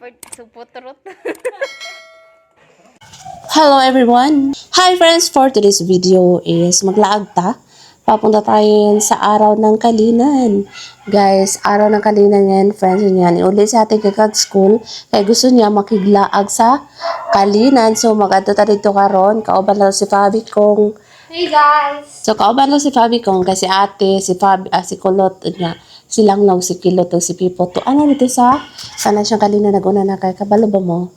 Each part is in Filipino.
Suputrot. Hello everyone! Hi friends! For today's video is maglaag ta. Papunta tayo sa araw ng Kalinan. Guys, araw ng Kalinan yan, friends. Yan, iuli sa ating kakag school. Kaya gusto niya makiglaag sa Kalinan. So, mag-adto ta dito karon. Kauban lang si Fabi kong. Hey guys! So, kauban lang si Fabi kong. Kasi ate, si Fabi, si Kulot, niya. Silang lang si Kilot, si Pipo. To, ano dito sa? Sana siyang Kalinan nag-una na kay kabalo ba mo?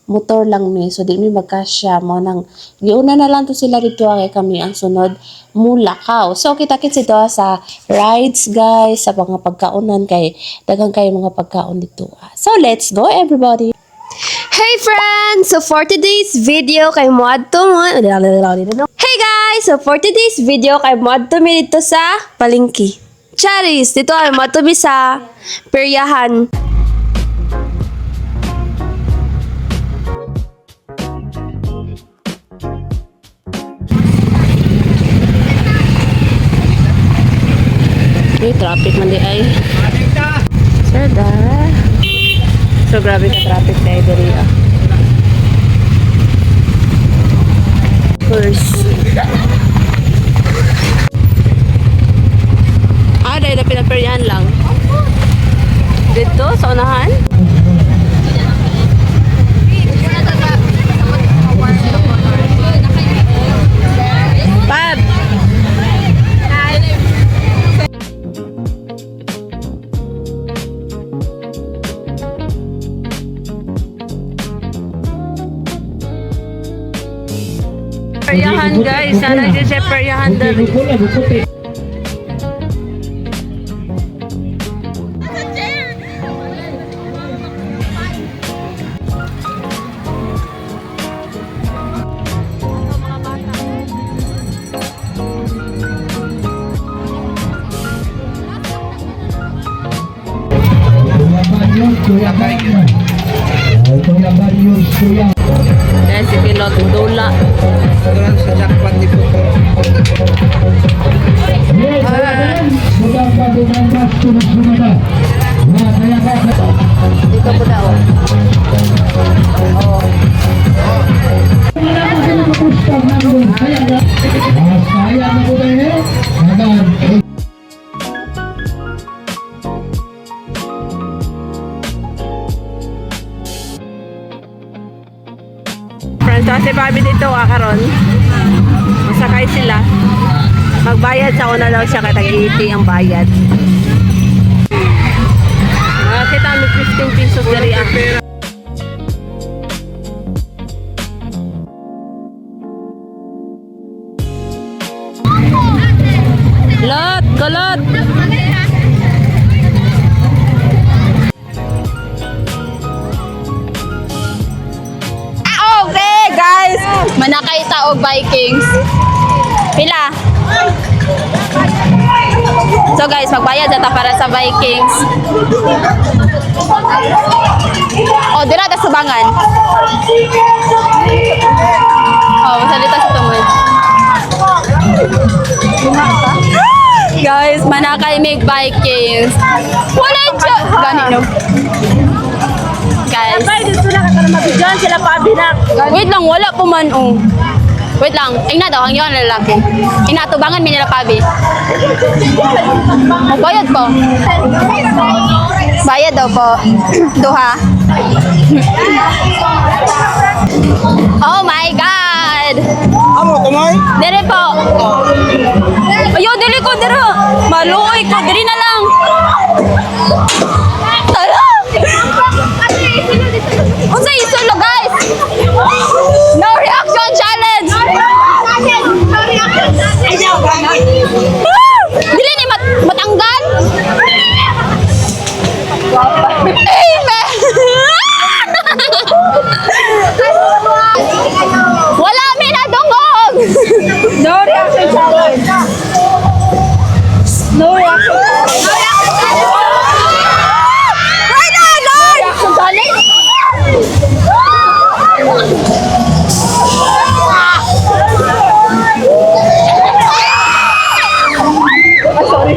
Motor lang mi, so di mi magkasya mo nang giuna na lang to sila dito kay kami ang sunod Mulakaw. So kita-kits ito sa rides guys, sa mga pagkaunan kay daghang kay mga pagkaon dito. So let's go everybody. Hey friends! So for today's video kay Muadto mo. Hey guys! So for today's video kay Muadto mi dito sa Palengke. Charis, dito ay Muadto mi sa Peryahan. Traffic man di ay. Sir da. So grabe ka traffic dai diri ah. First. Dahil na pinaperyahan lang. Dito sa unahan. Pab. Peryahan guys, sana din siya peryahan dali. Dahil si Pilot Dula. Sa jackpot di po. Dito po daw. Friends, kasi Bobby dito karon. Masakay sila. Magbayad sa una lang siya kaya tag-80 ang bayad. Kita may 15 pesos dari ah. Lot, kolot. Okay guys! Manakay ta og Vikings. Pila? So guys, magbayad ta para sa Vikings. Oh, dira ta subangan. Oh, masalita sa tungod. Guys, manakay make Vikings. Wala siya. Gani no. Guys. Wait lang, wala po man oh. Wait lang, ina daw, ang yun lalaki. Inatubangan mi nila Pabi. Magbayad po. Bayad daw po. Duha. Oh my God! Amo, tumoy? Dire po. Ayo, dili ko, dire. Maluoy ko, dire na lang. Tala! Unsa isulo guys? No reaction challenge. Dili ni matanggal. Amen. Wala mi na dungog. No reaction challenge. No reaction. Right now, Lord. Reaction challenge. Sorry.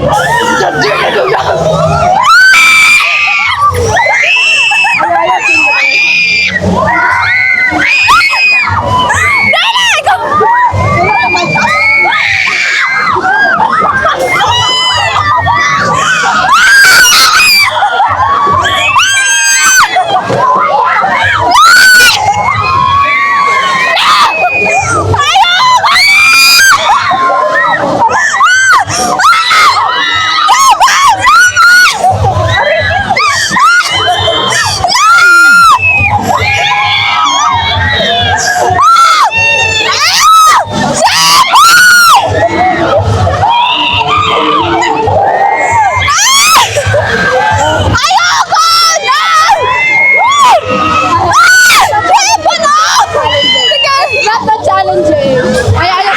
challenge eh. Ay, ay,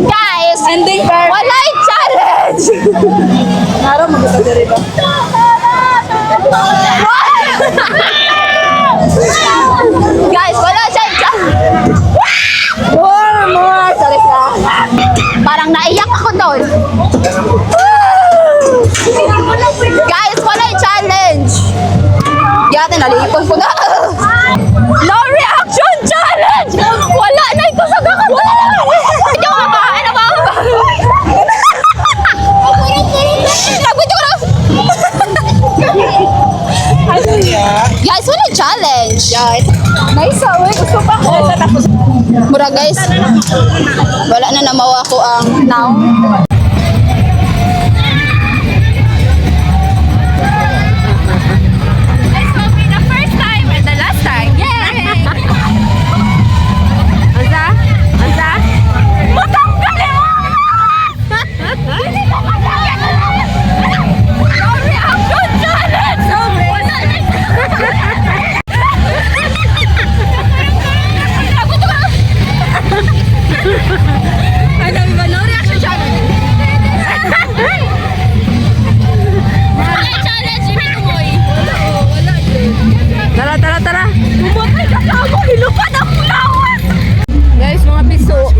Guys, ending wala yung challenge. naro magkakada rin ba? Guys, wala siyang challenge. More, sorry ka. Parang naiyak ako doon. Guys, wala yung challenge. Yate, nalipon ko na. No reaction challenge! Wala na ito sa kakanta. Hindi ko makain na ba? Lagot ko na. Guys, wala yung challenge. Nice, uy. Gusto pa ko. Mura guys, wala na namawa ko ang now. This will be the first time and the last time. Yay! Ansa? Ansa? Matanggalin mo! Hindi ko matanggalin! No reaction challenge! Wala na ano ba? No reaction challenge. Wala challenge, hindi tumoy. Wala. Tara, tara, tara. Bumatay ka sa ako, hilupad ang lawas. Guys, mga piso.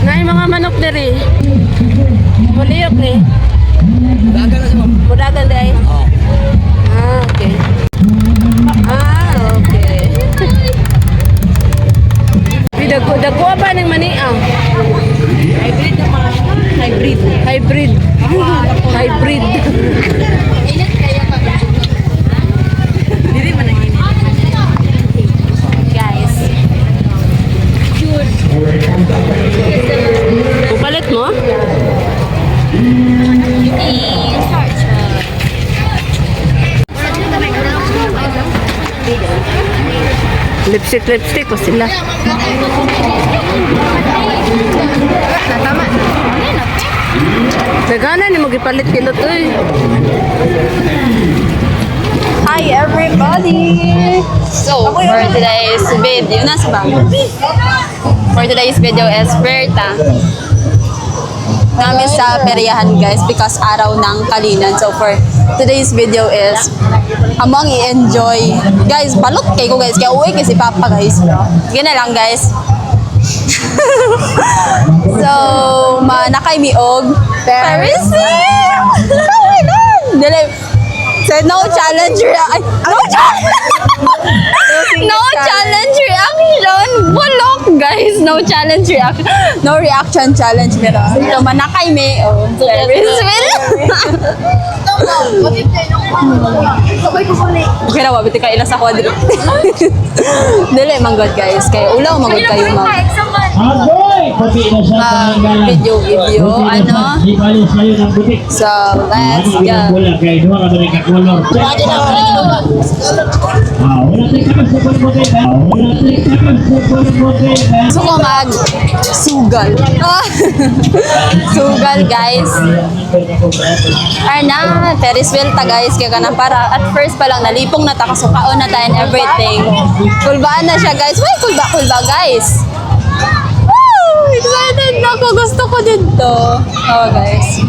Na yung mga manok na rin. Muliyok ni. Dagan na si ma'am. Mudagan day. Oo. Ah, okay. Ah, okay. Dagko ba ng mania? Hybrid naman. Hybrid. Hybrid. Hybrid. Init kaya pa. Dili man ang init. Guys. Upalit mo? Lipstick pa sila. Nagana ni magipalit kilo to eh. Hi everybody! So, for today's video, nasa ba? For today's video is Berta. Namin sa peryahan guys because araw ng Kalinan. So for today's video is among i-enjoy. Guys, balot kayo guys. Kaya uwi kasi Papa guys. Sige na lang guys. So, manakay mi og Paris. Oh my God! Dili. So, no challenge reaction. No challenge! No challenge reaction. Bulok, guys. No challenge reaction. No reaction challenge. Pero, so, manakay mi og Paris. Okay na, wabiti ka ilang sa kwadro. Dili, manggod guys. Kaya ulaw, manggod kayo mag video. Ano? So, let's go. So, ko mag sugal. Sugal, guys. Arna, Ferris wheel ta guys. Kaya ka na para at first pa lang nalipong na ta kasukaon na tayo and everything. Kulbaan na siya guys. Why kulba guys? Woo! Excited na ako. Gusto ko dito. Oh guys.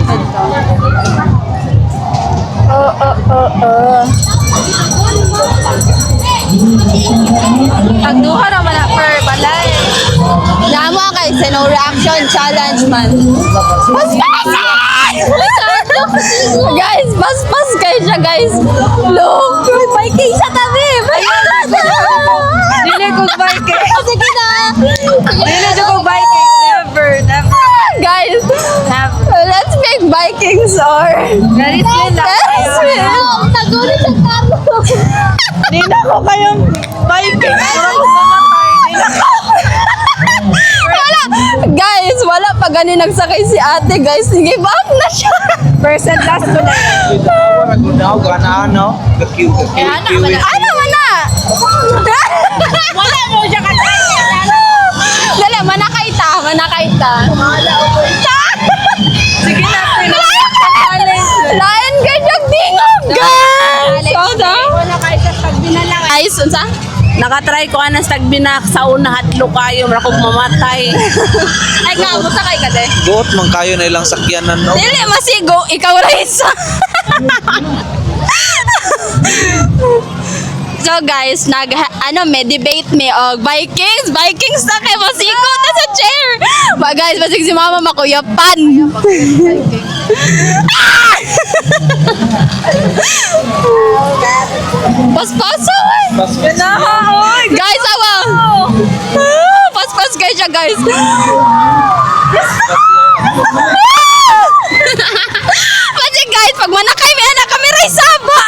Dito. Tagduha naman na per balay. reaction challenge man. Guys, pas kayo siya guys. Look, biking sa tabi. Dili ko biking. Sige na. Dili ko biking. Never. Guys, let's make Vikings or Very sweet lang kayo. Nagulit sa tabo. Di na ko kayong biking. Wala. Guys, wala pa gani nagsakay si ate guys. Give up na siya. First and last ko na yun. Ano Ano man na? Wala mo siya kasi. Dali, manakaita. Sige na, Layan ka siyang tingog, guys! Sada? Wala kayo sa tagbina lang. Ay, unsa? Nakatry ko na sa tagbina sa una hatlo kayo. Mara kong mamatay. Ay, nga, musakay ka, de. Buot man kayo na ilang sakyanan, no? Dili, masigo. Ikaw, Raisa. So guys, may debate me og Vikings na kay masigo na sa chair. Ba guys, masig si mama makuyapan. Paspaso eh. Guys, awa. Paspas kayo siya guys. Kasi guys, pag manakay may anak kami Raisaba.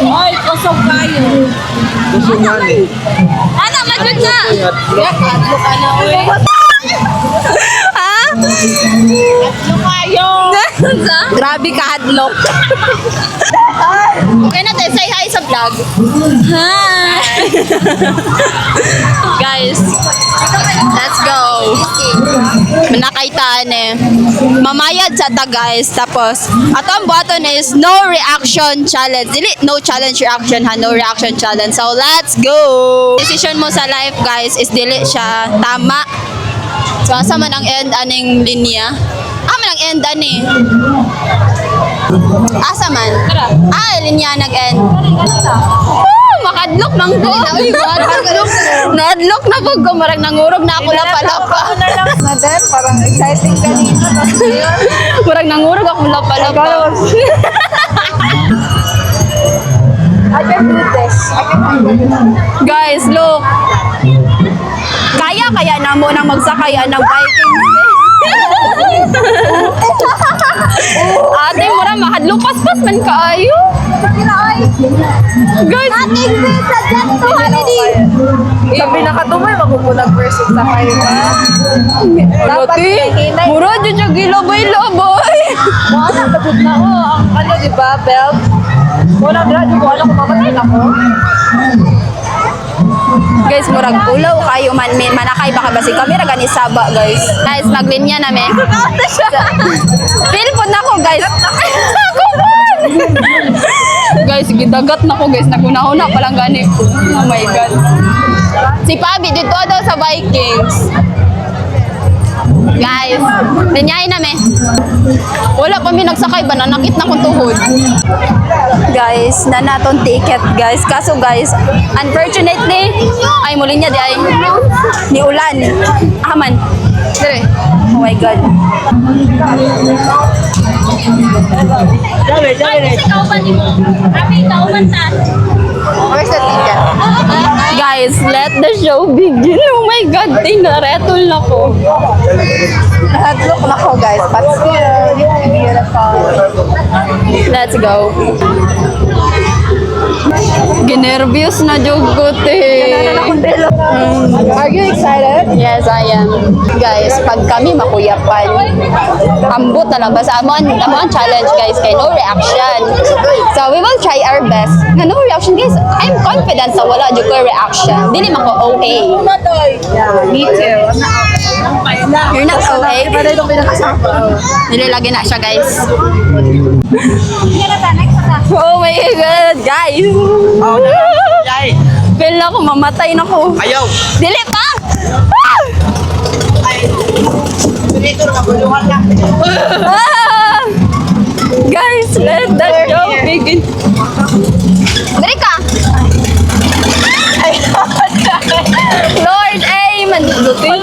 Ay, kusog kayo. Gusto nga ni. Anak, madyan na. Hatlo ka na, uy. Ha? Hatlo kayo. Sa? Grabe ka, hadlok. Okay na tayo, say hi sa vlog. Hi! Guys, let's go. Manakaitaan eh. Mamayad sa ta guys. Tapos, atong button is no reaction challenge. Dili, no challenge reaction ha, no reaction challenge. So, let's go! Decision mo sa life guys is dili siya tama. So, asa man ang end aning linya? Man ang end ani. Asa man? Linya nag-end. Makadlok nang ko. Nadlok na po ko. Marang nangurog na ako lapa-lapa. Madam, parang exciting kanina. Marang nangurog ako lapa-lapa. I can do this. Guys, look. Kaya na mo nang magsakayan ng Vikings. Ate, mura mahadlok paspas man kaayo. Guys, Sabi na katumay, magpupulag versus sa kayo ba? Dapat Ate, hinay. mura dyan siya gilaboy-laboy. Wala, pagod na ko. Ang ano, di ba, belt? Wala, di ko alam kung mamatay na ko. Guys, murag pulaw kayo man manakay baka basi kamera gani saba guys. Guys, maglinya na me. Feel po na ko guys. Guys, gidagat na ko guys. Naguna-una pa lang gani. Oh my god. Si Pabi dito daw sa Vikings. Guys, linyain na me. Wala pa mi nagsakay ba nanakit na kong tuhod. Guys, na naton ticket guys. Kaso guys, unfortunately, ay muli niya di ay ni ulan. Aman. Dire. Oh my god. Where's the ticket? Guys, let the show begin. Oh my god, tinaretol na ko. Hadlok na ko, guys. But still, beautiful. Let's go. Ginervyos na jugot eh. Are you excited? Yes, I am. Guys, pag kami makuyapan, ambot na lang. Basta amon challenge guys kay no reaction. So we will try our best. Na no reaction guys, I'm confident sa wala jud ko reaction. Dili man ko OA. Me too. You're not OA. Pero itong pinakasama. Dili lagi na siya guys. Oh my god, guys. Feel na ako, mamatay na ko. Ayaw! Dili pa! Ah! Ah! Guys, let the show begin. Dali ka! Lord, ay, mandudutin.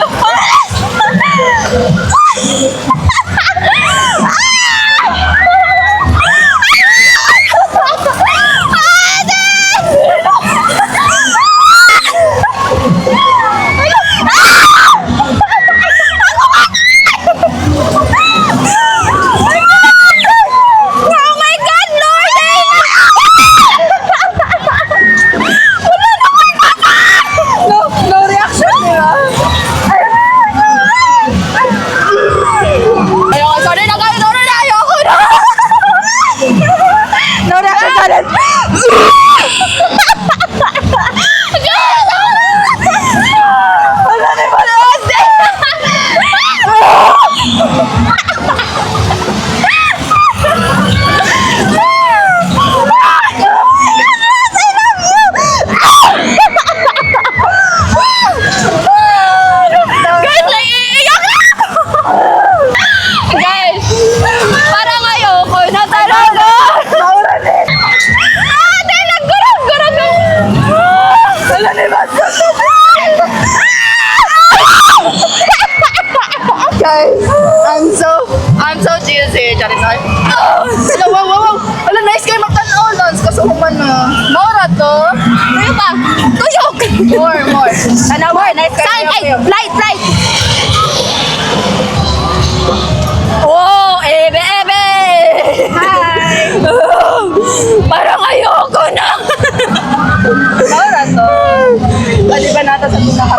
guys. I'm so cheesy. Charizard. Wala, wow. Wala, nice kayo magtanaw. Lance, kasuhuman na. Mora to. Tuyo pa. Tuyok. More. Sana more. Nice kayo. Saan? Ay, flight. Oh, ebe. Hi. Parang ayoko na. Mora to. Pwede ba natin sa pinaka?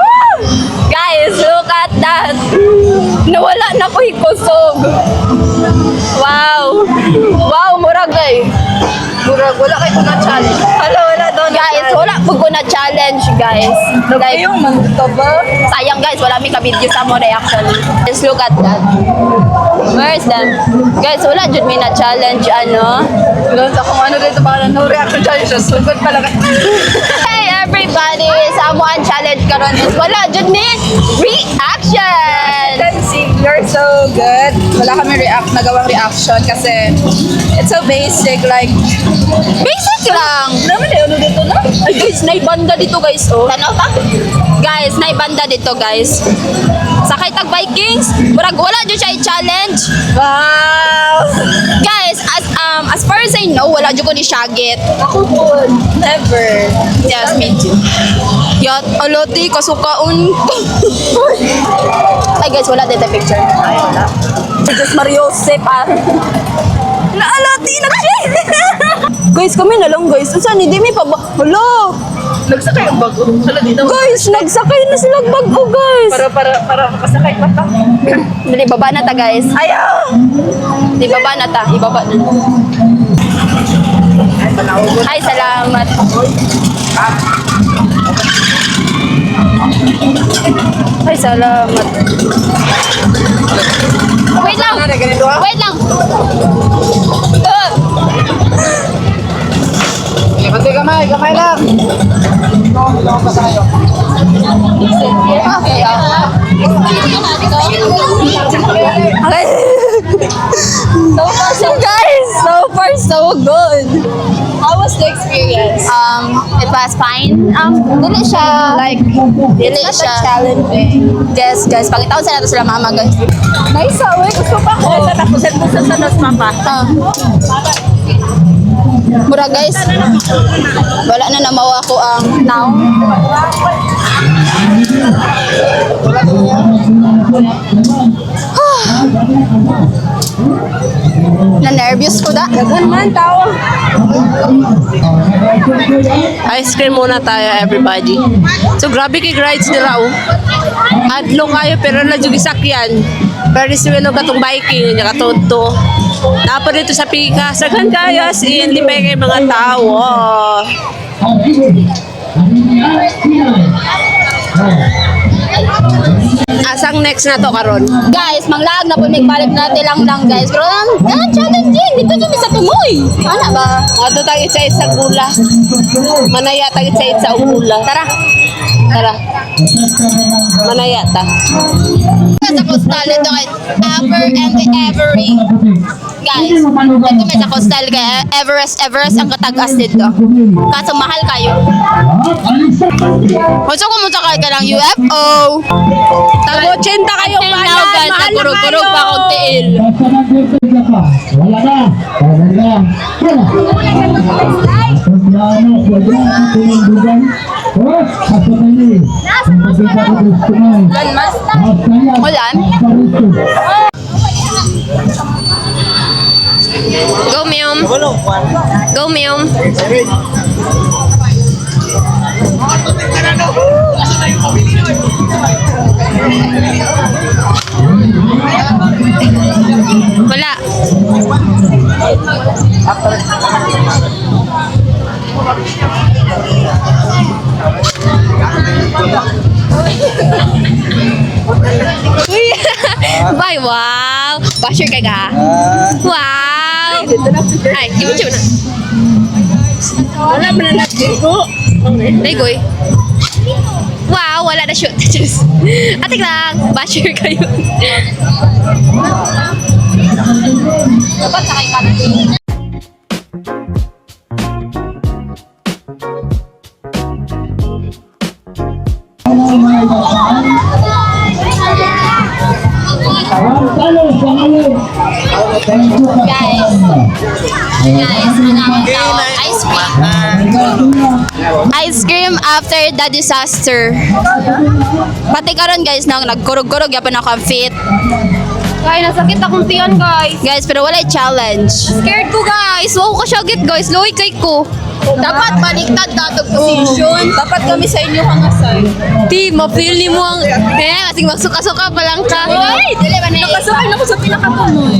Guys, look at that. Nawala na ko hikusog. Wow. Wow, murag eh. Murag, wala kayo na challenge. Wala doon. Guys, wala po ko na challenge, guys. Like, Yung manto ba? sayang guys, wala may ka-video sa mo reaction. Let's look at that. Where's that? Guys, wala jud may na challenge ano. Lance, ako ano dito ba? No reaction challenge. Sugod pala ka. Hey everybody, sa mo ang challenge karon is wala jud may reaction. Can see, you're so good. Wala kami nagawang reaction kasi it's so basic, like, Basic lang. naman eh, ano dito na? Ay guys, naibanda dito guys, oh. Tanaw ta? Guys, naibanda dito guys. Sakay tag Vikings, murag wala dyan siya i-challenge. Wow! Guys, as far as I know, wala dyan ko ni Shagit. Ako po, never. Yes, me too. Yat, alati, kasukaon. Ay guys, wala dito picture. Ay, wala. Just Mario Joseph, ah. Naalati, nag-share. Guys, kami na lang guys. Saan, hindi may pa ba? Hello! Nagsakay ang bago. Sala dito. Guys, nagsakay na silang bago guys. Para makasakay pa ta. Dili, baba na ta guys. Ayaw! Di baba na ta, ibaba na. Ay, panawag. Ay, salamat. Ay, salamat. Wait lang. Ano na ganito ha? Wait lang. Pati kamay lang. Okay, okay. So far so good. How was the experience? It was fine. Dili siya dili siya challenging. guys, pangitaon sa nato sila mama guys. Nice ah, uy. Gusto pa ko. Sa tapusin mo sa nos mapa. Mura guys. Wala na namawa ko ang now. Na-nervous ko da. Dagan man, tao. Ice cream muna tayo, everybody. So, grabe kay rides nila, oh. Adlo kayo, pero na yung isakyan. Pero siwelo katong biking, niya katonto. Napa dito sa pika. Saghan kayo, as in, di pa kay mga tao. Asang next na to karon? Guys, manglaag na po nagbalik natin lang guys. Pero challenging dito kami sa tumoy. Ana ba? Ato tag isa sa gula. Manaya tag isa sa gula. Tara. Manaya ta. Sa coastal ito kay Ever and the Every. Guys, ito may sa coastal kay Everest ang katagas dito. Kaso mahal kayo. Kung kumunta kayo ka ng UFO. Tag 80 kayo Until bayan. now guys, Mahal na nagkurog-kurog kayo. pa akong tiil. Ulan? Go Mium. Go Mium. Wala. Uy! Bye, wow! Basher ka ka? Wow! Ay, i-video na. Wala man na nagdigo. Ligoy. Wow, wala na shoot. Just, atik lang. Basher kayo. Dapat sakay ka na. Kalau guys, mga tao, ice cream. Ice cream after the disaster. Pati karon guys, nagkurog-kurog yapan ako ang fit. Kaya nasakit akong tiyan, guys. Guys, pero wala challenge. Scared ko, guys. Wow ko siya git, guys. Loy kay ko. Dapat baliktad datog position. Dapat kami sa inyo hangasay. Ti, ma-feel ni mo ang... kasing magsuka-suka pa lang ka. Oy, dili man eh. Nakasakay na ko sa pinakatunoy.